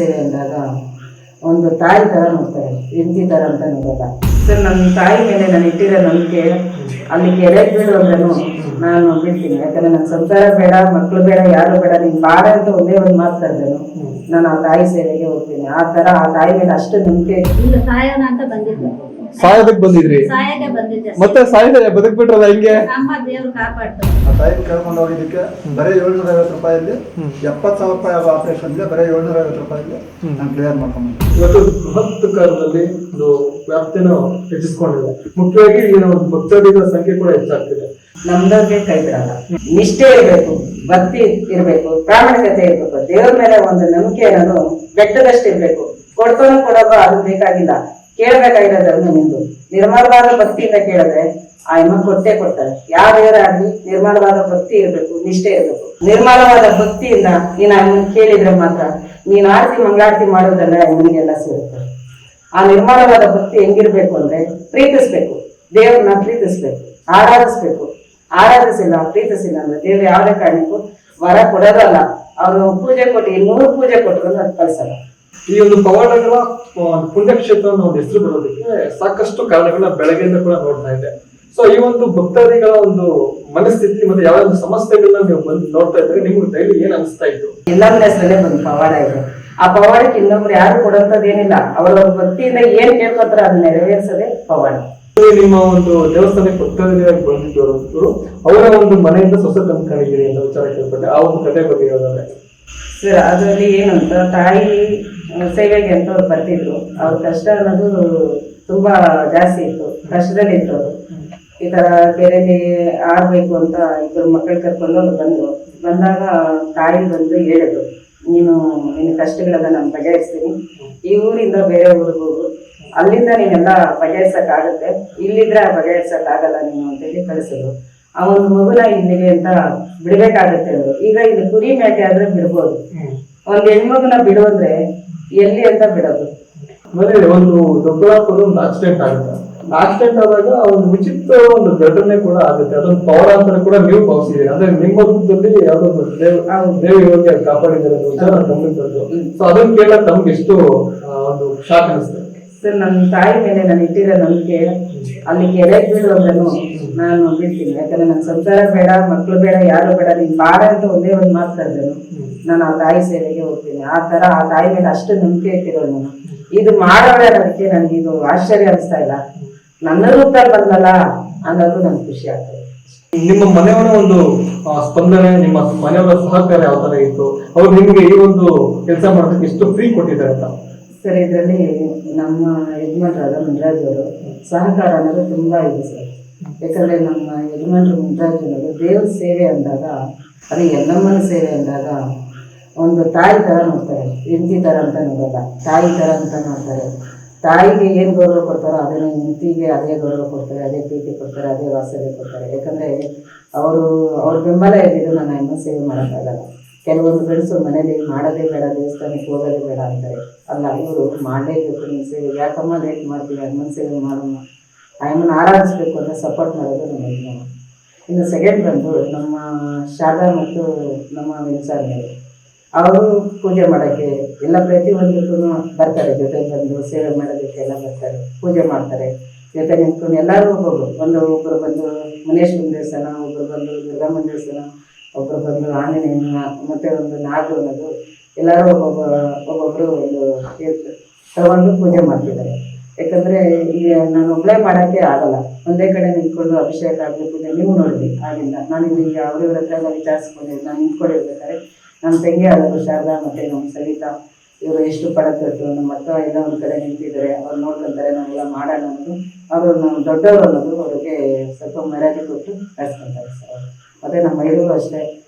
ಸೇವೆ ಅಂದಾಗ ಒಂದು ತಾಯಿ ಥರ ನೋಡ್ತಾರೆ, ಹೆಂಡತಿ ಥರ ಅಂತ ನೋಡಲ್ಲ. ಸರ್, ನನ್ನ ತಾಯಿ ಮೇಲೆ ನಾನು ಇಟ್ಟಿರೋ ನಂಬಿಕೆ ಅಲ್ಲಿ ಕೆರೆಗೆ ಬೀಳು ಅಂದ್ರೂ ನಾನು ಬಿಡ್ತೀನಿ. ಯಾಕಂದರೆ ನನ್ನ ಸಂಸಾರ ಬೇಡ, ಮಕ್ಕಳು ಬೇಡ, ಯಾರು ಬೇಡ, ನೀನು ಬಾರ ಅಂತ ಒಂದೇ ಒಂದು ಮಾತು ಕರೆದೇನು ನಾನು ಆ ತಾಯಿ ಸೇವೆಗೆ ಹೋಗ್ತೀನಿ. ಆ ಥರ ಆ ತಾಯಿ ಮೇಲೆ ಅಷ್ಟು ನಂಬಿಕೆ. ಈಗ ಸಾಯೋಣ ಅಂತ ಬಂದಿದ್ದು, ಸಾಯೋದಕ್ಕೆ ಬಂದಿದ್ರಿ, ಸಾಯಕ್ಕೆ ಬಂದಿದ್ದೆ. ಮತ್ತೆ ಸಾಯ್ತಾರೆ ಬದುಕ್ಬಿಟ್ರಲ್ಲ ಹಿಂಗೆ? ನಮ್ಮ ದೇವ್ರು ಕಾಪಾಡ್ತಾರೆ. ಆ ತಾಯಿ ಕರ್ಕೊಂಡು ಹೋಗಿದ್ದಕ್ಕೆ ಬರೀ 750 ರೂಪಾಯಲ್ಲಿ 70,000 ರೂಪಾಯಿ ಆಗೋ ಆಪರೇಷನ್ಗೆ ಬರೀ 750 ರೂಪಾಯಿಗೆ ನಾನು ಕ್ಲಿಯರ್ ಮಾಡ್ಕೊಂಡ್ಬಂದೆ. ಇವತ್ತು ಬೃಹತ್ ಕಾಲದಲ್ಲಿ ಒಂದು ವ್ಯಾಪ್ತಿಯನ್ನು ಹೆಚ್ಚಿಸ್ಕೊಂಡಿದೆ. ಮುಖ್ಯವಾಗಿ ಇಲ್ಲಿನ ಒಂದು ಭಕ್ತಾದಿಗಳ ಸಂಖ್ಯೆ ಕೂಡ ಹೆಚ್ಚಾಗ್ತಿದೆ. ನಮ್ದವ್ರಿಗೆ ಕೈ ಬಿಡಲ್ಲ. ನಿಷ್ಠೆ ಇರಬೇಕು, ಭಕ್ತಿ ಇರಬೇಕು, ಪ್ರಾಮಾಣಿಕತೆ ಇರಬೇಕು, ದೇವ್ರ ಮೇಲೆ ಒಂದು ನಂಬಿಕೆ ಅನ್ನೋದು ಬೆಟ್ಟದಷ್ಟು ಇರಬೇಕು. ಕೊಡ್ತಾನೋ ಕೊಡೋದು ಅದು ಬೇಕಾಗಿಲ್ಲ, ಕೇಳಬೇಕಾಗಿರೋದನ್ನು ನಿಂದು ನಿರ್ಮಲವಾದ ಭಕ್ತಿಯಿಂದ ಕೇಳಿದ್ರೆ ಆ ಅಮ್ಮ ಕೊಟ್ಟೆ ಕೊಡ್ತಾರೆ. ಯಾವ ದೇವರೇ ಆಗಲಿ ನಿರ್ಮಲವಾದ ಭಕ್ತಿ ಇರಬೇಕು, ನಿಷ್ಠೆ ಇರಬೇಕು. ನಿರ್ಮಲವಾದ ಭಕ್ತಿಯಿಂದ ನೀನು ಅಮ್ಮನ ಕೇಳಿದ್ರೆ ಮಾತ್ರ ನೀನು ಆರತಿ ಮಂಗಳಾರತಿ ಮಾಡೋದಂದ್ರೆ ಅಮ್ಮನಿಗೆಲ್ಲ ಸಿಗುತ್ತೆ. ಆ ನಿರ್ಮಲವಾದ ಭಕ್ತಿ ಹೆಂಗಿರ್ಬೇಕು ಅಂದ್ರೆ ಪ್ರೀತಿಸ್ಬೇಕು, ದೇವ್ರನ್ನ ಪ್ರೀತಿಸ್ಬೇಕು, ಆರಾಧಿಸ್ಬೇಕು. ಆರಾಧಿಸಿಲ್ಲ, ಪ್ರೀತಿಸಿಲ್ಲ ಅಂದ್ರೆ ದೇವ್ರು ಯಾವುದೇ ಕಾರಣಕ್ಕೂ ವರ ಕೊಡೋದಲ್ಲ. ಅವರು ಪೂಜೆ ಕೊಟ್ಟು 100 ಪೂಜೆ ಕೊಟ್ಟರು ಅದು ಕಳಿಸಲ್ಲ. ಈ ಒಂದು ಪವಾಡಗಳ ಪುಣ್ಯಕ್ಷೇತ್ರ ಅನ್ನೋ ಒಂದು ಹೆಸರು ಬರೋದಕ್ಕೆ ಸಾಕಷ್ಟು ಕಾರಣಗಳನ್ನ ಬೆಳಗ್ಗೆಯಿಂದ ಕೂಡ ನೋಡ್ತಾ ಇದೆ. ಸೊ ಈ ಒಂದು ಭಕ್ತಾದಿಗಳ ಒಂದು ಮನಸ್ಥಿತಿ ಮತ್ತೆ ಯಾವ ಒಂದು ಸಮಸ್ಯೆಗಳನ್ನ ನೀವು ಬಂದು ನೋಡ್ತಾ ಇದ್ರೆ ನಿಮ್ಗೆ ಡೈಲಿ ಏನ್ ಅನಿಸ್ತಾ ಇತ್ತು? ಎಲ್ಲರ ಹೆಸರಲ್ಲೇ ಬಂದು ಪವಾಡ ಇದೆ. ಆ ಪವಾಡಕ್ಕೆ ಇನ್ನೊಬ್ರು ಯಾರು ಕೊಡೋಂಥದ್ದು ಏನಿಲ್ಲ. ಅವರ ಭಕ್ತಿಯಿಂದ ಏನ್ ಕೇಳ್ಕೊತಾರ ಅದನ್ನ ನೆರವೇರಿಸೋದೇ ಪವಾಡ. ನಿಮ್ಮ ಒಂದು ದೇವಸ್ಥಾನಕ್ಕೆ ಭಕ್ತಾದಿಗಳಾಗಿ ಬಂದಿದ್ದವರು ಅವರ ಒಂದು ಮನೆಯಿಂದ ಸ್ವಸ ತಂದ್ಕೊಂಡಿದ್ದೀರಿ ಅನ್ನೋ ವಿಚಾರ ಕೇಳ್ಪಟ್ಟೆ. ಆ ಒಂದು ಕಥೆ ಬಗ್ಗೆ ಹೇಳೋದಾದ್ರೆ ಸರ್, ಅದರಲ್ಲಿ ಏನು ಅಂತ ತಾಯಿ ಸೇವೆಗೆ ಅಂತ ಅವ್ರು ಬರ್ತಿದ್ರು. ಅವ್ರ ಕಷ್ಟ ಅನ್ನೋದು ತುಂಬಾ ಜಾಸ್ತಿ ಇತ್ತು, ಕಷ್ಟದಲ್ಲಿ ಇತ್ತು. ಅದು ಈ ತರ ಕೆರೆಯಲ್ಲಿ ಆಡ್ಬೇಕು ಅಂತ 2 ಮಕ್ಕಳು ಕರ್ಕೊಂಡು ಅವ್ರು ಬಂದಾಗ ತಾಯಿ ಬಂದು ಹೇಳಿದ್ರು, ನಿನ್ನ ಕಷ್ಟಗಳನ್ನ ನಾನು ಬಗೆಹರಿಸ್ತೀನಿ, ಈ ಊರಿಂದ ಬೇರೆ ಊರಿಗೆ ಹೋಗು, ಅಲ್ಲಿಂದ ನೀನೆಲ್ಲ ಬಗೆಹರಿಸಕ್ಕಾಗುತ್ತೆ, ಇಲ್ಲಿದ್ರೆ ಬಗೆಹರಿಸಕ್ಕಾಗಲ್ಲ ನೀನು ಅಂತೇಳಿ ಕಳಿಸಿದ್ರು. ಆ ಒಂದು ಮಗುನ ಇಲ್ಲಿಗೆ ಅಂತ ಬಿಡ್ಬೇಕಾಗತ್ತೆ ಅಂದ್ರು. ಈಗ ಇದು ಕುರಿ ಮೇಕೆ ಆದ್ರೆ ಬಿಡ್ಬೋದು, ಒಂದ್ ಹೆಣ್ಮಗುನ ಬಿಡೋದ್ರೆ ಎಲ್ಲಿ ಅಂತ ಬಿಡೋದು? ಆಮೇಲೆ ಒಂದು ದೊಡ್ಡದಾಗ್ತದ ಒಂದು ಆಕ್ಸಿಡೆಂಟ್ ಆಗುತ್ತೆ. ಆಕ್ಸಿಡೆಂಟ್ ಆದಾಗ ಒಂದು ವಿಚಿತ್ರ ಒಂದು ಘಟನೆ ಕೂಡ ಆಗುತ್ತೆ. ಅದೊಂದು ಪವರ್ ಅಂತ ಕೂಡ ನೀವು ಭಾವಿಸಿದ್ದೀರಿ. ಅಂದ್ರೆ ನಿಮ್ಮ ಬದುಕಲ್ಲಿ ಯಾವ್ದೊಂದು ದೇವಿ ಹೋಗಿ ಕಾಪಾಡಿದ್ದಾರೆ ವಿಚಾರ ಗಮನಕ್ಕೆ ಬಂತು. ಸೊ ಅದನ್ನ ಕೇಳಕ್ ತಮ್ಗೆ ಎಷ್ಟು ಒಂದು ಶಾಕ್ ಅನಿಸ್ತದೆ? ಸರ್, ನನ್ನ ತಾಯಿ ಮೇಲೆ ನಾನು ಇಟ್ಟಿರೋ ನಂಬಿಕೆ ಅಲ್ಲಿ ಕೆರೆಗೆ ಬೀಳು ಅಂದ್ರೂ ನಾನು ಬಿಡ್ತೀನಿ. ಯಾಕಂದ್ರೆ ನನ್ನ ಸಂಸಾರ ಬೇಡ, ಮಕ್ಕಳು ಬೇಡ, ಯಾರು ಬೇಡ, ನೀನ್ ಬಾರ ಅಂತ ಒಂದೇ ಒಂದು ಮಾತು ಕರೆದೇನು ನಾನು ಆ ತಾಯಿ ಸೇವೆಗೆ ಹೋಗ್ತೀನಿ. ಆ ತರ ಆ ತಾಯಿ ಮೇಲೆ ಅಷ್ಟು ನಂಬಿಕೆ ಇಟ್ಟಿರೋದು ನಾನು. ಇದು ಮಾಡೋಳೆ ಅನ್ನೋದಕ್ಕೆ ನನ್ಗೆ ಇದು ಆಶ್ಚರ್ಯ ಅನಿಸ್ತಾ ಇಲ್ಲ. ನನ್ನ ರೂಪದಲ್ಲಿ ಬಂದಲ್ಲ ಅನ್ನೋದು ನನ್ಗೆ ಖುಷಿ ಆಗ್ತದೆ. ನಿಮ್ಮ ಮನೆಯವರ ಒಂದು ಸ್ಪಂದನೆ, ನಿಮ್ಮ ಮನೆಯವರ ಸಹಕಾರ ಯಾವ ತರ ಇತ್ತು? ಅವ್ರು ನಿಮ್ಗೆ ಈ ಒಂದು ಕೆಲಸ ಮಾಡೋದಕ್ಕೆ ಎಷ್ಟು ಫ್ರೀ ಕೊಟ್ಟಿದ್ದಾರೆ ಅಂತ? ಸರ್, ಇದರಲ್ಲಿ ನಮ್ಮ ಯಜಮಾನರಾದ ಮುನ್ರಾಜ್ ಅವರು ಸಹಕಾರ ಅನ್ನೋದು ತುಂಬಾ ಇದೆ ಸರ್. ಯಾಕಂದ್ರೆ ನಮ್ಮ ಯಜಮಾನರು ಮುನ್ರಾಜ್ ಅವರು ದೇವ್ರ ಸೇವೆ ಅಂದಾಗ, ಅದು ಎಲ್ಲಮ್ಮನ ಸೇವೆ ಅಂದಾಗ ಒಂದು ತಾಯಿ ಥರ ನೋಡ್ತಾರೆ, ಹೆಂಡತಿ ಥರ ಅಂತ ನೋಡಲ್ಲ, ತಾಯಿ ಥರ ಅಂತ ನೋಡ್ತಾರೆ. ತಾಯಿಗೆ ಏನು ಗೌರವ ಕೊಡ್ತಾರೋ ಅದನ್ನು ಹೆಂಡತಿಗೆ ಅದೇ ಗೌರವ ಕೊಡ್ತಾರೆ, ಅದೇ ಪ್ರೀತಿ ಕೊಡ್ತಾರೆ, ಅದೇ ವಾಸನೆ ಕೊಡ್ತಾರೆ. ಯಾಕಂದರೆ ಅವ್ರ ಬೆಂಬಲ ಇದ್ದಿದ್ದು ನಾನು ಅಮ್ಮ ಸೇವೆ ಮಾಡೋಕ್ಕಾಗಲ್ಲ. ಕೆಲವೊಂದು ಗಂಡಸು ಮನೇಲಿ ಮಾಡೋದೇ ಬೇಡ, ದೇವಸ್ಥಾನಕ್ಕೆ ಹೋಗೋದೇ ಬೇಡ ಅಂತಾರೆ. ಅಲ್ಲ, ಇವರು ಮಾಡಲೇಬೇಕು ನಿಮ್ಮ ಸೇವೆ. ಯಾಕಮ್ಮ ಲೇಟ್ ಮಾಡ್ತೀವಿ, ಅಮ್ಮನ ಸೇವೆ ಮಾಡೋಣ, ಅಮ್ಮನ ಆರಾಧಿಸ್ಬೇಕು ಅಂತ ಸಪೋರ್ಟ್ ಮಾಡೋದು ನಮ್ಮ ಯಜಮಾನ. ಇನ್ನು ಸೆಕೆಂಡ್ ಬಂದು ನಮ್ಮ ಶಾರದಾ ಮತ್ತು ನಮ್ಮ ವಿನ್ಸಾರ್ಮೇಲೆ ಅವರು ಪೂಜೆ ಮಾಡೋಕ್ಕೆ ಎಲ್ಲ ಪ್ರತಿಯೊಂದಕ್ಕೂ ಬರ್ತಾರೆ, ಜೊತೆ ಬಂದು ಸೇವೆ ಮಾಡೋದಕ್ಕೆ ಎಲ್ಲ ಬರ್ತಾರೆ, ಪೂಜೆ ಮಾಡ್ತಾರೆ, ಜೊತೆ ನಿಂತ್ಕೊಂಡು ಎಲ್ಲರೂ ಒಬ್ಬರು ಬಂದು ಮನೇಶ್ವರನ ದೇವಸ್ಥಾನ, ಒಬ್ಬರು ಬಂದು ದುರ್ಗಮ್ಮನ ದೇವಸ್ಥಾನ, ಒಬ್ಬರು ಬಂದು ಆಂಜನೇಯನ, ಮತ್ತೆ ಒಂದು ನಾಗು ಅನ್ನೋದು ಎಲ್ಲರೂ ಒಬ್ಬೊಬ್ಬರು ಒಂದು ತಗೊಂಡು ಪೂಜೆ ಮಾಡ್ತಿದ್ದಾರೆ. ಯಾಕಂದರೆ ಈಗ ನಾನು ಒಬ್ಬಳೇ ಮಾಡೋಕ್ಕೆ ಆಗಲ್ಲ, ಒಂದೇ ಕಡೆ ನಿಂತ್ಕೊಂಡು ಅಭಿಷೇಕ ಆಗಲಿ ಪೂಜೆ ನೀವು ನೋಡಿದ್ವಿ. ಆಗಿಲ್ಲ ನಾನು ಈಗ ಅವ್ರಿವ್ರ ಹತ್ರ ಎಲ್ಲ ವಿಚಾರಿಸ್ಕೊಂಡಿದ್ದೆ. ನಾನು ನಿಂತ್ಕೊಂಡಿರ್ಬೇಕಾದ್ರೆ ನಮ್ಮ ತಂಗಿ ಆದವರು ಶಾರದಾ ಮತ್ತು ನಮ್ಮ ಸವಿತಾ ಇವರು ಎಷ್ಟು ಪಡತಟ್ಟು ನಮ್ಮ ಅಕ್ಕ ಎಲ್ಲ ಒಂದು ಕಡೆ ನಿಂತಿದ್ದಾರೆ, ಅವ್ರು ನೋಡ್ಕೊಂತಾರೆ, ನಾವೆಲ್ಲ ಮಾಡೋಣ ಅನ್ನೋದು. ಅವರು ನಾವು ದೊಡ್ಡವರು ಅನ್ನೋದು ಅವ್ರಿಗೆ ಸ್ವಲ್ಪ ಮರ್ಯಾದೆ ಕೊಟ್ಟು ನಡೆಸ್ಕೊತಾರೆ ಸರ್. ಮತ್ತು ನಮ್ಮ ಮೈದೂರು ಅಷ್ಟೇ,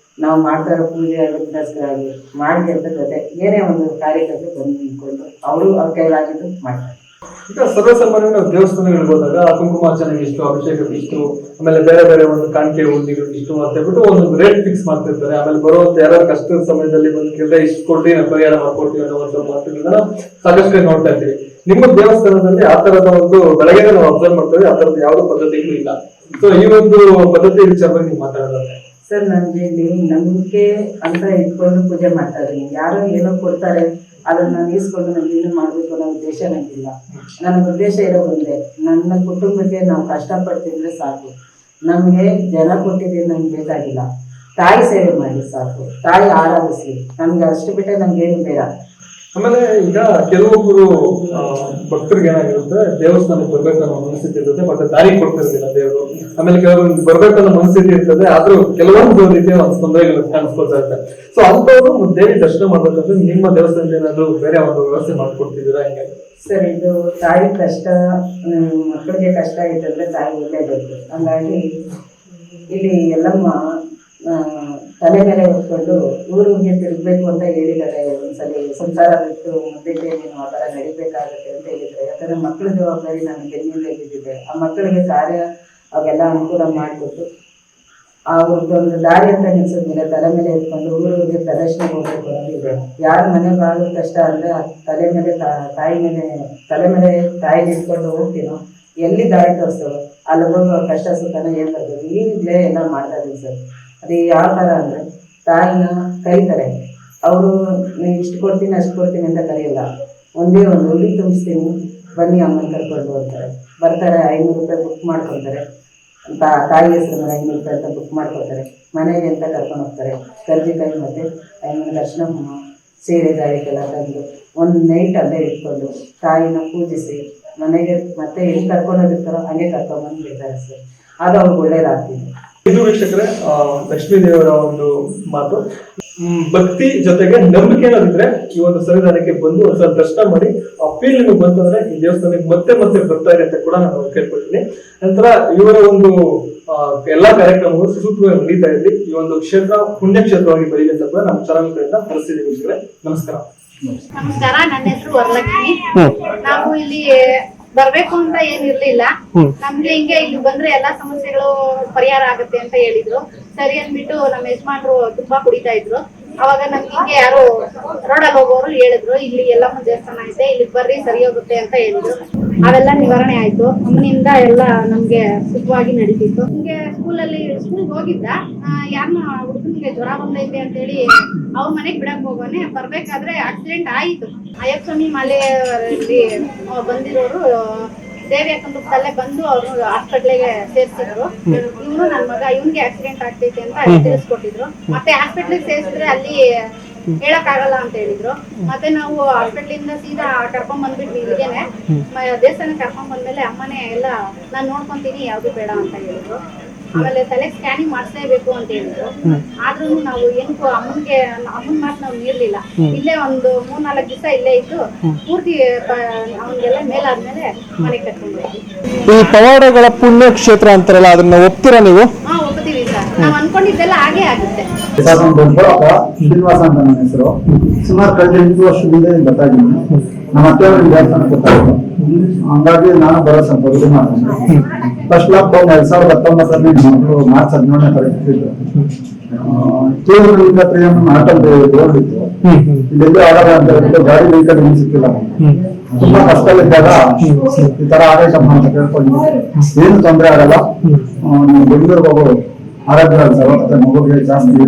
ನಾವು ಮಾಡ್ತಾ ಇರೋ ಪೂಜೆ ಆಗಲಿ ಮಾಡಿ ಅಂತ ಜೊತೆ ಏನೇ ಒಂದು ಕಾರ್ಯಕ್ಕೆ ಬಂದು ನಿಂತ್ಕೊಂಡು ಅವರು ಅವ್ರ ಕೈಲಾಗಿದ್ದು ಮಾಡ್ತಾರೆ. ಈಗ ಸರ್ವಸಾಮಾನ್ಯ ನಾವು ದೇವಸ್ಥಾನಗಳಿಗೆ ಹೋದಾಗ ಕುಂಕುಮಾರ್ಚನೆಗೆ ಇಷ್ಟು, ಅಭಿಷೇಕಕ್ಕೆ ಇಷ್ಟು, ಆಮೇಲೆ ಬೇರೆ ಬೇರೆ ಒಂದು ಕಾಣಿಕೆ ಹುಂಡಿಗಳು ಇಷ್ಟು ಅಂತ ಹೇಳ್ಬಿಟ್ಟು ಒಂದು ರೇಟ್ ಫಿಕ್ಸ್ ಮಾಡ್ತಿರ್ತಾರೆ. ಆಮೇಲೆ ಬರುವಂತ ಯಾರು ಕಷ್ಟದ ಸಮಯದಲ್ಲಿ ಬಂದು ಕೇಳಿದ್ರೆ ಇಷ್ಟು ಕೊಟ್ಟು ನಾವು ಪರಿಹಾರ ಮಾಡ್ಕೊಡ್ತೀವಿ ಅನ್ನೋ ಒಂದು ಮಾತುಗಳನ್ನ ಸಾಕಷ್ಟು ನೋಡ್ತಾ ಇರ್ತೀವಿ. ನಿಮ್ಮ ದೇವಸ್ಥಾನದಲ್ಲಿ ಆ ತರದ ಒಂದು ಬೆಳಗ್ಗೆ ನಾವು ಅಬ್ಸರ್ವ್ ಮಾಡ್ತೇವೆ, ಆ ತರದ ಯಾವುದೋ ಪದ್ಧತಿಗಳು ಇಲ್ಲ. ಸೊ ಈ ಒಂದು ಪದ್ಧತಿ ವಿಚಾರವಾಗಿ ನೀವು ಮಾತಾಡೋದಾದ್ರೆ ಸರ್, ನನಗೆ ಇಲ್ಲಿ ನಂಬಿಕೆ ಅಂತ ಇಟ್ಕೊಂಡು ಪೂಜೆ ಮಾಡ್ತಾ ಇದ್ದೀನಿ. ಯಾರೋ ಏನೋ ಕೊಡ್ತಾರೆ ಅದನ್ನ ನಾನು ಈಸ್ಕೊಂಡು ನಾನು ಏನು ಮಾಡಬೇಕು ಅನ್ನೋ ಉದ್ದೇಶ ನನಗಿಲ್ಲ. ನನ್ನ ಉದ್ದೇಶ ಇರೋದು ಒಂದೇ, ನನ್ನ ಕುಟುಂಬಕ್ಕೆ ನಾವು ಕಷ್ಟಪಡ್ತಿದ್ರೆ ಸಾಕು. ನಮಗೆ ಜನ ಕೊಟ್ಟಿದ್ರೆ ನಮ್ಗೆ ಬೇಕಾಗಿಲ್ಲ, ತಾಯಿ ಸೇವೆ ಮಾಡಿ ಸಾಕು, ತಾಯಿ ಆರಾಧಿಸಿ, ನಮ್ಗೆ ಅಷ್ಟು ಬಿಟ್ಟರೆ ನಮ್ಗೇನು ಬೇಡ. ಆಮೇಲೆ ಈಗ ಕೆಲವೊಬ್ಬರು ಭಕ್ತರಿಗೆ ಏನಾಗಿರುತ್ತೆ, ದೇವಸ್ಥಾನಕ್ಕೆ ಬರ್ಬೇಕನ್ನೋ ಮನಸ್ಥಿತಿ ಇರ್ತದೆ, ಮತ್ತೆ ದಾರಿ ಕೊಡ್ತಿರ್ತಿಲ್ಲ ದೇವರು. ಆಮೇಲೆ ಕೆಲವರು ಬರ್ಬೇಕನ್ನೋ ಮನಸ್ಥಿತಿ ಇರ್ತದೆ, ಆದ್ರೂ ಕೆಲವೊಂದು ರೀತಿಯ ಒಂದು ತೊಂದರೆಗಳು ಕಾಣಿಸ್ಕೊಳ್ತಾ ಇರ್ತಾರೆ. ಸೊ ಅಂತವ್ರು ದೇವಿ ದರ್ಶನ ಮಾಡ್ಬೇಕಂದ್ರೆ ನಿಮ್ಮ ದೇವಸ್ಥಾನದಲ್ಲಿ ಏನಾದ್ರು ಬೇರೆ ಒಂದು ವ್ಯವಸ್ಥೆ ಮಾಡ್ಕೊಡ್ತಿದ್ದೀರಾ ಹೆಂಗೆ? ಸರ್, ಇದು ತಾಯಿ ಕಷ್ಟ, ಮಕ್ಕಳಿಗೆ ಕಷ್ಟ ಆಗಿತ್ತಂದ್ರೆ ತಾಯಿ ಒಳ್ಳೇಬೇಕು. ಹಂಗಾಗಿ ಇಲ್ಲಿ ಎಲ್ಲಮ್ಮ ತಲೆ ಮೇಲೆ ಹೊತ್ಕೊಂಡು ಊರಿಗೆ ತಿರುಗಬೇಕು ಅಂತ ಹೇಳಿದ್ದಾರೆ. ಒಂದ್ಸಲಿ ಸಂಸಾರ ಬಿಟ್ಟು ಮುಂದಕ್ಕೆ ನೀನು ಆ ಥರ ನಡಿಬೇಕಾಗುತ್ತೆ ಅಂತ ಹೇಳಿದ್ದಾರೆ. ಯಾಕಂದ್ರೆ ಮಕ್ಕಳ ಜವಾಬ್ದಾರಿ ನಾನು ಬೆನ್ನಿಂದ ಬಿದ್ದಿದೆ. ಆ ಮಕ್ಕಳಿಗೆ ಕಾರ್ಯ ಅವೆಲ್ಲ ಅನುಕೂಲ ಮಾಡಿಕೊಟ್ಟು ಅವ್ರದ್ದೊಂದು ದಾರಿ ಅಂತ ನಿಲ್ಸಿದ್ಮೇಲೆ ತಲೆ ಮೇಲೆ ಎತ್ಕೊಂಡು ಊರಿಗೆ ಪ್ರದರ್ಶನ ಹೋಗ್ಬೇಕು ಅನ್ನೋದಿದೆ. ಯಾರ ಮನೆಗೆ ಆಗೋದು ಕಷ್ಟ ಅಂದರೆ ತಲೆ ಮೇಲೆ ತಲೆ ಮೇಲೆ ತಾಯಿ ನಿಂತ್ಕೊಂಡು ಹೋಗ್ತೀನೋ, ಎಲ್ಲಿ ದಾರಿ ತೋರಿಸ್ತೇವೆ ಅಲ್ಲಿ ಹೋಗಿ ಅವ್ರ ಕಷ್ಟ ಸುಖನ ಏನು ಬರ್ತದೆ ಈಗಲೇ ಎಲ್ಲ ಮಾಡ್ತಾ ಇದ್ದೀವಿ ಸರ್. ಅದು ಯಾವ ಥರ ಅಂದರೆ ತಾಯಿನ ಕರೀತಾರೆ, ಅವರು ನೀವು ಇಷ್ಟು ಕೊಡ್ತೀನಿ ಅಷ್ಟು ಕೊಡ್ತೀನಿ ಅಂತ ಕರೆಯಲ್ಲ. ಒಂದೇ ಒಂದು ಹುಡುಗಿ ತುಂಬಿಸ್ತೀನಿ ಬನ್ನಿ ಅಮ್ಮನ ಕರ್ಕೊಂಡು ಬರ್ತಾರೆ. 500 ರೂಪಾಯಿ ಬುಕ್ ಮಾಡ್ಕೊತಾರೆ, ತಾಯಿ ಹೆಸರು ಮೇಲೆ 500 ರೂಪಾಯಿ ಅಂತ ಬುಕ್ ಮಾಡ್ಕೊತಾರೆ. ಮನೆಗೆ ಅಂತ ಕರ್ಕೊಂಡು ಹೋಗ್ತಾರೆ. ಕರ್ಜಿಕಾಯಿ ಮತ್ತು 500 ದರ್ಶನ ಸೀರೆ ಗಾಳಿಗೆಲ್ಲ ತಂದು ಒಂದು ನೈಟ್ ಅಲ್ಲೇ ಇಟ್ಕೊಂಡು ತಾಯಿನ ಪೂಜಿಸಿ ಮನೆಗೆ ಮತ್ತೆ ಎಲ್ಲಿ ಕರ್ಕೊಂಡೋಗಿರ್ತಾರೋ ಹಂಗೆ ಕರ್ಕೊಂಡ್ಬಂದು ಬಿಡ್ತಾರೆ ಸರ್. ಅದು ಅವ್ರಿಗೆ ಒಳ್ಳೇದಾಗ್ತಿದೆ. ಇದು ವೀಕ್ಷಕರೇ, ಲಕ್ಷ್ಮೀ ದೇವರ ಒಂದು ಮಾತು. ಭಕ್ತಿ ಜೊತೆಗೆ ನಂಬಿಕೆ ಅನ್ನೋದಿದ್ರೆ ಈ ಒಂದು ಸಂವಿಧಾನಕ್ಕೆ ಬಂದು ಒಂದ್ಸಲ ದರ್ಶನ ಮಾಡಿ ಆ ಫೀಲ್ ನಿಮಗೆ ಬಂತಂದ್ರೆ ಈ ದೇವಸ್ಥಾನಕ್ಕೆ ಮತ್ತೆ ಮತ್ತೆ ಬರ್ತಾ ಇದೆ ಅಂತ ಕೂಡ ನಾನು ಕೇಳ್ಕೊಳ್ತೀನಿ. ನಂತರ ಇವರ ಒಂದು ಎಲ್ಲಾ ಕಾರ್ಯಕ್ರಮಗಳು ಸುಸೂತ್ರವಾಗಿ ನಡೀತಾ ಇರಲಿ, ಈ ಒಂದು ಕ್ಷೇತ್ರ ಪುಣ್ಯಕ್ಷೇತ್ರವಾಗಿ ಬೆಳೀಲಿ ಅಂತ ಕೂಡ ನಮ್ಮ ಚಾನಲ್ ಕಡೆಯಿಂದ ಪರಿಸ್ಥಿತಿ ವೀಕ್ಷಕರೇ. ನಮಸ್ಕಾರ. ನಮಸ್ಕಾರ, ನನ್ನ ಹೆಸರು ವರಲಕ್ಷ್ಮಿ. ನಾವು ಇಲ್ಲಿ ಬರ್ಬೇಕು ಅಂತ ಏನಿರ್ಲಿಲ್ಲ. ನಮ್ಗೆ ಹಿಂಗೆ ಇಲ್ಲಿ ಬಂದ್ರೆ ಎಲ್ಲಾ ಸಮಸ್ಯೆಗಳು ಪರಿಹಾರ ಆಗುತ್ತೆ ಅಂತ ಹೇಳಿದ್ರು. ಸರಿ ಅಂದ್ಬಿಟ್ಟು ನಮ್ಮ ಯಜಮಾನ್ರು ತುಂಬಾ ಕುಡಿತಾ ಇದ್ರು. ಅವಾಗ ನಮ್ಗೆ ಹಿಂಗೆ ಯಾರು ರೋಡಲ್ಲಿ ಹೋಗೋರು ಹೇಳಿದ್ರು, ಇಲ್ಲಿ ಎಲ್ಲಮ್ಮ ದೇವಸ್ಥಾನ ಐತೆ, ಇಲ್ಲಿ ಬರ್ರಿ ಸರಿ ಹೋಗುತ್ತೆ ಅಂತ ಹೇಳಿದ್ರು. ಅವೆಲ್ಲ ನಿವಾರಣೆ ಆಯ್ತು. ಅಮ್ಮನಿಂದ ಎಲ್ಲ ನಮ್ಗೆ ಸುಖವಾಗಿ ನಡೀತಿತ್ತು. ಹಿಂಗೆ ಸ್ಕೂಲ್ಗೆ ಹೋಗಿದ್ದ, ಯಾರನ್ನ ಹುಡುಗನಿಗೆ ಜ್ವರ ಬಂದೈತೆ ಅಂತ ಹೇಳಿ ಅವ್ರ ಮನೆಗೆ ಬಿಡಕ್ ಹೋಗೋನೆ. ಬರ್ಬೇಕಾದ್ರೆ ಆಕ್ಸಿಡೆಂಟ್ ಆಯಿತು. ಅಯ್ಯಪ್ಪ ಸ್ವಾಮಿ ಮಾಲೆಯಲ್ಲಿ ಬಂದಿರೋರು ಸೇವೆ ಕುಟುಂಬದಲ್ಲೇ ಬಂದು ಅವರು ಹಾಸ್ಪಿಟ್ಲಿಗೆ ಸೇರಿಸಿದ್ರು. ಇವನು ನನ್ನ ಮಗ, ಇವನ್ಗೆ ಆಕ್ಸಿಡೆಂಟ್ ಆಗ್ತೈತೆ ಅಂತ ತಿಳಿಸ್ಕೊಟ್ಟಿದ್ರು. ಮತ್ತೆ ಹಾಸ್ಪಿಟ್ಲಿಗೆ ಸೇರಿಸಿದ್ರೆ ಅಲ್ಲಿ ಹೇಳಕ್ ಆಗಲ್ಲ ಅಂತ ಹೇಳಿದ್ರು. ಮತ್ತೆ ನಾವು ಹಾಸ್ಪಿಟ್ಲಿಂದ ಸೀದಾ ಕರ್ಕೊಂಡ್ ಬಂದ್ಬಿಟ್ವಿ ಇಲ್ಲಿಗೆನೆ. ದೇವಸ್ಥಾನಕ್ಕೆ ಕರ್ಕೊಂಡ್ ಬಂದ್ಮೇಲೆ ಅಮ್ಮನೇ ಎಲ್ಲ ನಾನು ನೋಡ್ಕೊಂತೀನಿ, ಯಾವ್ದು ಬೇಡ ಅಂತ ಹೇಳಿದ್ರು. ಆಮೇಲೆ ತಲೆ ಸ್ಕ್ಯಾನಿಂಗ್ ಮಾಡಿಸ್ಲೇಬೇಕು ಅಂತ ಹೇಳಿದ್ರು. ಆದ್ರೂ ನಾವು ಏನಕ್ಕೂ ಅಮ್ಮನ ಮಾತು ನಾವು ಮೀರ್ಲಿಲ್ಲ. ಇಲ್ಲೇ ಒಂದು 3-4 ದಿವಸ ಇಲ್ಲೇ ಇದ್ದು ಪೂರ್ತಿ ಅವನಿಗೆಲ್ಲ ಮೇಲಾದ್ಮೇಲೆ ಮನೆಗೆ ಕರ್ಕೊಂಡು ಹೋಗ್ತೀವಿ. ಈ ಪವಾಡಗಳ ಪುಣ್ಯ ಕ್ಷೇತ್ರ ಅಂತಾರಲ್ಲ, ಅದನ್ನ ಒಪ್ತೀರಾ ನೀವು? ಒಪ್ತೀವಿ ಸರ್. ನಾವ್ ಅನ್ಕೊಂಡಿದ್ದೆಲ್ಲ ಹಾಗೆ ಆಗುತ್ತೆ. ಶ್ರೀನಿವಾಸ ಅಂತ ನನ್ನ ಹೆಸರು. ಸುಮಾರು 18 ವರ್ಷದಿಂದ ಬರ್ತಾ ಇದ್ದೀನಿ. ನಮ್ಮ ಅತ್ತೆಯವ್ರಿಗೆ ದೇವಸ್ಥಾನ ಗೊತ್ತಾಯಿತು. ಹಂಗಾಗಿ ನಾನು ಭರವಸೆ ಬದುಕು ಮಾಡಿದೆ. ಫಸ್ಟ್ ಲಾಕ್ಡೌನ್ 2019 ಮಕ್ಕಳು ಮಾರ್ಚ್ 17ನೇ ತಾರೀಕು ತೀವ್ರ ಪ್ರಿಯಂ ಆಟಲ್ ಹೋಗಿತ್ತು. ಇಲ್ಲೆಲ್ಲೂ ಆಡೋಣ ಅಂತ ಹೇಳ್ಬಿಟ್ಟು ಗಾಡಿ ವೆಹಿಕಲ್ ಏನು ಸಿಕ್ಕಿಲ್ಲ. ತುಂಬಾ ಕಷ್ಟದಲ್ಲಿದ್ದಾಗ ಈ ತರ ಆದೇಶ ಅಂತ ಕೇಳ್ಕೊಂಡಿದ್ದೆ. ಏನು ತೊಂದರೆ ಆಗಲ್ಲ, ನೀವು ಬೆಂಗಳೂರಿಗೆ ಹೋಗೋದು ಆರೋಗ್ಯ ಸರ್, ಮತ್ತೆ ಮಗುಗೆ ಜಾಸ್ತಿ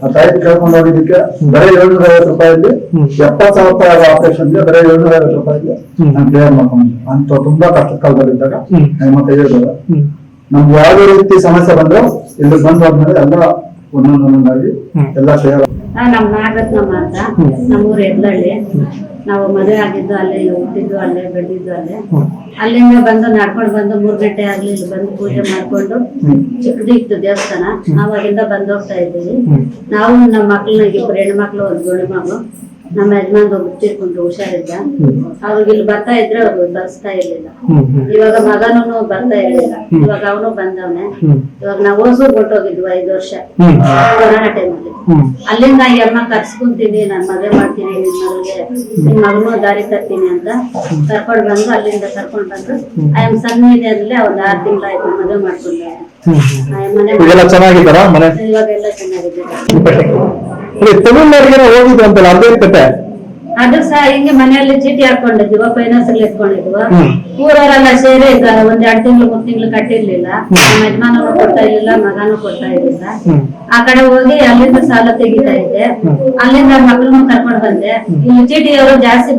ಆ ತಾಯಿ ಕೇಳ್ಕೊಂಡು ಹೋಗಿದ್ದಕ್ಕೆ ಬರೀ 750 ರೂಪಾಯಲ್ಲಿ 70,000 ರೂಪಾಯಿ ಆಪರೇಷನ್ಗೆ ಬರೀ 750 ರೂಪಾಯಿಗೆ ನಾನು ಕ್ಲಿಯರ್ ಮಾಡ್ಕೊಂಡು ಅಂತ ತುಂಬಾ ಕಷ್ಟ ಕಾಲದಲ್ಲಿದ್ದಾಗ ನಮ್ಮ ಕೈ ಹೇಳಿದ್ರು. ನಮ್ಗೆ ಯಾವುದೇ ರೀತಿ ಸಮಸ್ಯೆ ಬಂದ್ರು ಇಲ್ಲಿ ಬಂದು ಹೋದ್ಮೇಲೆ ಎಲ್ಲ ಒಂದೊಂದಾಗಿ ಎಲ್ಲ ಕ್ಲಿಯರ್. ನಮ್ಮ ನಾಗರತ್ನಮ್ಮ ಅಂತ, ನಮ್ಮೂರು ಎಡ್ಲಳ್ಳಿ. ನಾವು ಮದುವೆ ಆಗಿದ್ದು ಅಲ್ಲೇ, ಹುಟ್ಟಿದ್ದು ಅಲ್ಲೇ, ಬೆಳೆದಿದ್ದು ಅಲ್ಲೇ. ಅಲ್ಲಿಂದ ಬಂದು ನಡ್ಕೊಂಡು ಬಂದು 3 ಗಂಟೆ ಆಗ್ಲಿ ಇಲ್ಲಿ ಬಂದು ಪೂಜೆ ಮಾಡ್ಕೊಂಡು, ಚಿಕ್ಕದಿತ್ತು ದೇವಸ್ಥಾನ, ಅವಾಗಿಂದ ಬಂದು ಹೋಗ್ತಾ ಇದ್ದೀವಿ. ನಾವು ನಮ್ಮ ಮಕ್ಳನ್ನ 2 ಹೆಣ್ಮಕ್ಳು 1 ಗಂಡು ಮಗು. ನಮ್ಮ ಯಜಮಾನ್ ಒಬ್ಬ ತೀರ್ಕೊಂಡು ಹುಷಾರಿದ್ದ. ಅವ್ರಿಗೆ ಇಲ್ಲಿ ಬರ್ತಾ ಇದ್ರೆ ಅವ್ರು ಬರ್ಸ್ತಾ ಇರ್ಲಿಲ್ಲ. ಇವಾಗ ಮಗನೂ ಬರ್ತಾ ಇರ್ಲಿಲ್ಲ. ಇವಾಗ ಅವನು ಬಂದವನೆ. ಇವಾಗ ನಾವು ಹೊಸೂರ್ ಕೊಟ್ಟೋಗಿದ್ವಿ 5 ವರ್ಷ ಕೊರೋನಾ ಟೈಮಲ್ಲಿ. ಅಲ್ಲಿಂದ ಈ ಅಮ್ಮ ಕರ್ಸ್ಕೊಂತೀನಿ, ನಾನು ಮದುವೆ ಮಾಡ್ತೀನಿ, ನಿನ್ ಮಗನೂ ದಾರಿ ತರ್ತೀನಿ ಅಂತ ಕರ್ಕೊಂಡ್ ಬಂದು ಅಲ್ಲಿಂದ ಕರ್ಕೊಂಡ್ ಬಂದು ಆಯಮ್ಮ ಸಣ್ಣ ಇದೆ ಅಂದ್ರೆ ಒಂದ್ 6 ತಿಂಗಳಾಯ್ತು ಮದುವೆ ಮಾಡ್ಕೊಂಡೆ. ಚೆನ್ನಾಗಿದ್ದಾರಾ ಮನೆ? ಇವಾಗೆಲ್ಲ ಚೆನ್ನಾಗಿದ್ದಾರೆ. ತಮಿಳ್ನಾಡಿಗೆ ಹೋಗಿದ್ರು ಅಂತಲ್ಲ, ಅದೇನ್ ಕತೆ? ಅದು ಸಹ ಹಿಂಗೆ ಮನೆಯಲ್ಲಿ ಚೀಟಿ ಹಾಕೊಂಡಿದ್ವಿ, ಫೈನಾನ್ಸ್ ಅಲ್ಲಿ ಇಟ್ಕೊಂಡಿದ್ವಿ. ಊರವರೆಲ್ಲ ಸೇರಿ 1-2 ತಿಂಗಳು 3 ತಿಂಗಳು ಕಟ್ಟಿರ್ಲಿಲ್ಲ. ನಮ್ಮ ಯಜಮಾನನು ಕೊಡ್ತಾ ಇರ್ಲಿಲ್ಲ, ಮಗನೂ ಕೊಡ್ತಾ ಇರ್ಲಿಲ್ಲ. ಆ ಕಡೆ ಹೋಗಿ ಅಲ್ಲಿಂದ ಸಾಲ ತೆಗಿತಾ ಇದ್ದೆ. ಅಲ್ಲಿಂದ ಮಕ್ಕಳನ್ನು ಕರ್ಕೊಂಡು ಬಂದೆ. ಇಲ್ಲಿ ಚೀಟಿ ಅವರು ಜಾಸ್ತಿ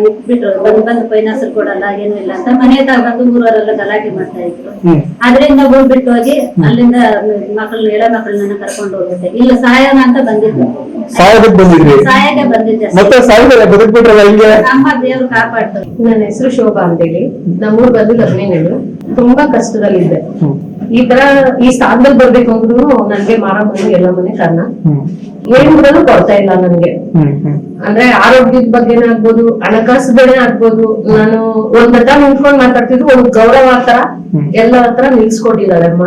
ಇಟ್ಬಿಟ್ರು, ಬಂದು ಫೈನಾನ್ಸ್ ಕೊಡಲ್ಲ ಏನು ಇಲ್ಲ ಅಂತ ಮನೆ ಬಂದು ಊರವರೆಲ್ಲ ಗಲಾಟೆ ಮಾಡ್ತಾ ಇದ್ರು. ಅದರಿಂದ ಹೋಗ್ಬಿಟ್ಟು ಹೋಗಿ ಅಲ್ಲಿಂದ ಮಕ್ಕಳು ಎಳೆ ಮಕ್ಕಳನ್ನ ಕರ್ಕೊಂಡು ಹೋಗುತ್ತೆ. ಇಲ್ಲಿ ಸಾಯನ ಅಂತ ಬಂದಿದ್ದು, ಸಾಯೋದಕ್ಕೆ ಬಂದಿದ್ರಿ, ಸಾಯಕ್ಕೆ ಬಂದಿದ್ದೆ. ಮತ್ತೆ ಸಾಯೋದಲ್ಲ ಬದುಕ್ಬಿಟ್ರಲ್ಲ ಹಿಂಗೆ. ನಮ್ಮ ದೇವ್ರು ಕಾಪಾಡ್ತು. ನನ್ನ ಹೆಸರು ಶೋಭಾ ಅಂತೇಳಿ, ನಮ್ಮೂರ್ ಬಂದು ಲಕ್ಷ್ಮೀನಗರ. ತುಂಬಾ ಕಷ್ಟದಲ್ಲಿದ್ದೆ. ಈ ತರ ಈ ಸ್ಥಾನದಲ್ಲಿ ಬರ್ಬೇಕು ಅಂದ್ರೂ ನನ್ಗೆ ಮಾರಮ್ಮನ ಎಲ್ಲ ಮನೆ ಕಾರಣ ಏನು ಕೊಡ್ತಾ ಇಲ್ಲ ನನ್ಗೆ. ಅಂದ್ರೆ ಆರೋಗ್ಯದ ಬಗ್ಗೆನೇ ಆಗ್ಬೋದು, ಹಣಕಾಸುಗಳೇ ಆಗ್ಬೋದು. ನಾನು ಒಂದ್ ನಿಂತ್ಕೊಂಡ್ ಮಾತಾಡ್ತಿದ್ರು, ಒಂದ್ ಗೌರವ ತರ ಎಲ್ಲ ಹತ್ರ ನಿಲ್ಸ್ಕೊಟ್ಟಿದ್ದಾಳೆ ಅಮ್ಮ.